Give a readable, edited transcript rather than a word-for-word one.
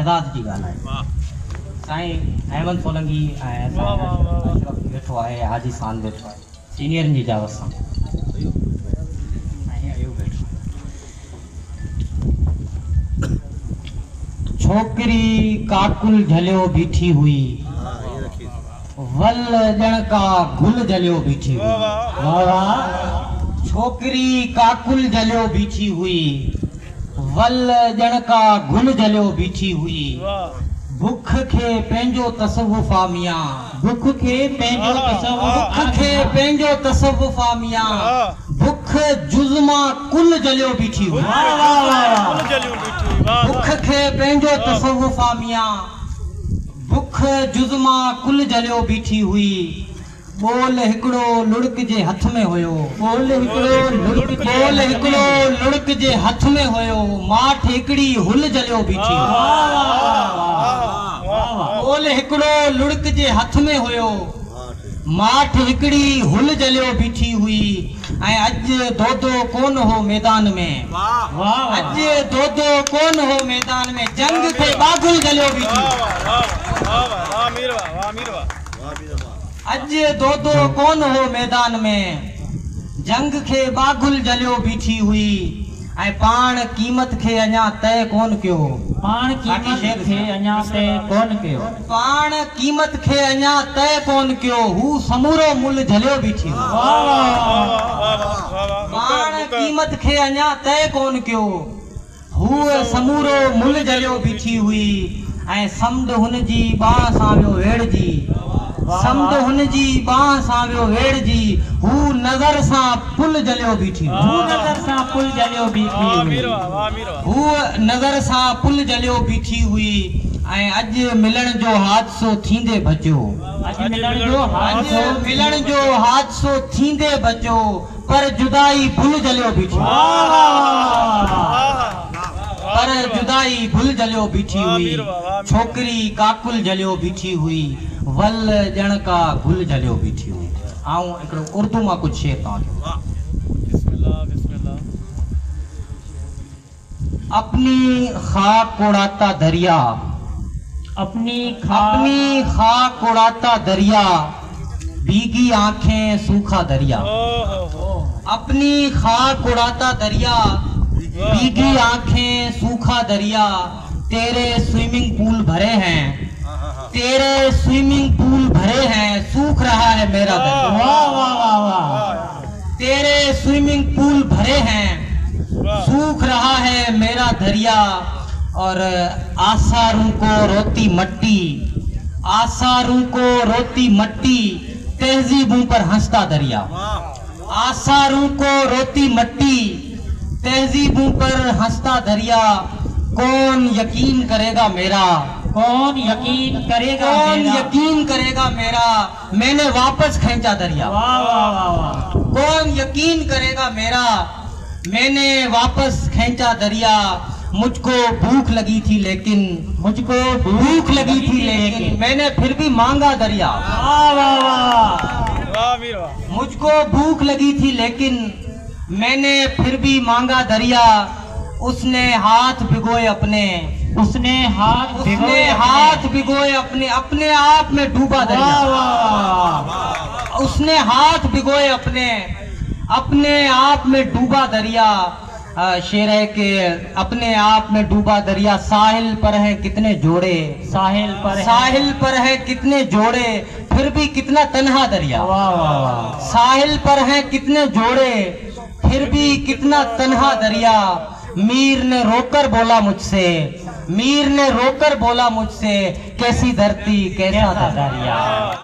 एजाज़ जी ॻाल्हि आहे। साईं अहमद सोलंकी ऐं वेठो आहे, हाजी सान वेठो आहे, सीनियरनि जी इजाज़त सां छोकरी काकुल झलियो बीठी हुई, वल ॼण का गुल झलियो बीठी हुई। वाह वाह। छोकरी काकुल झलियो बीठी हुई, वल ॼण का गुल झलियो बीठी हुई। भुख खे पंहिंजो तसव्वुफ़ आ मियां, भुख खे पंहिंजो तसव्वुफ़, भुख खे पंहिंजो तसव्वुफ़ आ मियां। भुख जुज़्मा कुल जलियो बीठी हुई। भुख खे पंहिंजो तसव्वुफ़ आ मियां, भुख जुज़्मा कुल जलियो बीठी हुई। बोल हिकिड़ो लुड़क जे हथ में हुयो, बोल हिकिड़ो लुड़क जे हथ में हुयो। माठ हिकिड़ी हुल जलियो बीठी हुई। बोल हिकिड़ो लुड़क जे हथ में हुयो, माठ हिकिड़ी हुल जलियो बीठी हुई। ऐं अॼु दोदो कोन हो मैदान में, अॼु दोदो कोन हो मैदान में, जंग खे बागुल जलियो बीठी। अॼु दोदो कोन हो मैदान में, जंग खे बागुल जलियो बीठी हुई। ऐं पाण क़ीमत खे अञा तय कोन कयो, पाण क़ीमत खे अञा तय कोन कयो, पाण क़ीमत खे अञा तय कोन कयो। हू समूरो मुल झलियो बीठी हुई। पाण क़ीमत खे अञा तय कोन कयो, हू समूरो मुल झलियो बीठी हुई। ऐं समुंड हुनजी बाह सां वियो वेड़जी, समुंड हुनजी बाह सां वियो वेड़जी। हू नज़र सां पुल जलियो बीठी, हू नज़र सां पुल जलियो बीठी हुई, हू नज़र सां पुल जलियो बीठी हुई। ऐं अॼु मिलण जो हादसो थींदे बचियो, अॼु मिलण जो हादसो थींदे बचियो, पर जुदाई भुल जलियो बीठी, पर जुदाई भुल जलियो बीठी हुई। छोकरी काकुल जलियो बीठी हुई, वल ॼण का गुल जलियो बीठी हुई। आऊं हिकिड़ो उर्दू मां कुझु शेर तव्हांखे। अपनी खाक उड़ाता दरिया, अपनी खाक उड़ाता दरिया, भीगी आंखें सूखा दरिया। अपनी खाक उड़ाता दरिया, भीगी आंखें सूखा दरिया। तेरे स्विमिंग पूल भरे हैं, तेरे स्विमिंग पूल भरे हैं, सूख रहा है मेरा दरिया। वाह वाह वाह वाह। तेरे स्विमिंग पूल भरे हैं, सूख रहा है मेरा दरिया। और आसारों को रोती मट्टी, आसारों को रोती मट्टी, तहजीबों पर हंसता दरिया। आसारों को रोती मट्टी, तहजीबों पर हंसता दरिया। कौन यकीन करेगा मेरा, कौन यकीन करेगा, कौन यकीन करेगा मेरा, मैंने वापस खींचा दरिया। कौन यकीन करेगा मेरा, मैंने वापस खींचा दरिया। मुझको भूख लगी थी लेकिन, मुझको भूख लगी थी लेकिन, मैंने फिर भी मांगा दरिया। मुझको भूख लगी थी लेकिन, मैंने फिर भी मांगा दरिया। उसने हाथ भिगोए अपने, उसने हाथ भिगोए अपने, अपने आप में डूबा दरिया। उसने हाथ भिगोए अपने, अपने आप में डूबा दरिया। शेर है कि अपने आप में डूबा दरिया। साहिल पर है कितने जोड़े, साहिल पर है कितने जोड़े, फिर भी कितना तन्हा दरिया। साहिल पर है कितने जोड़े, फिर भी कितना तन्हा दरिया। मीर ने रोकर बोला मुझसे, मीर ने रोकर बोला मुझसे, कैसी धरती कैसा दरिया।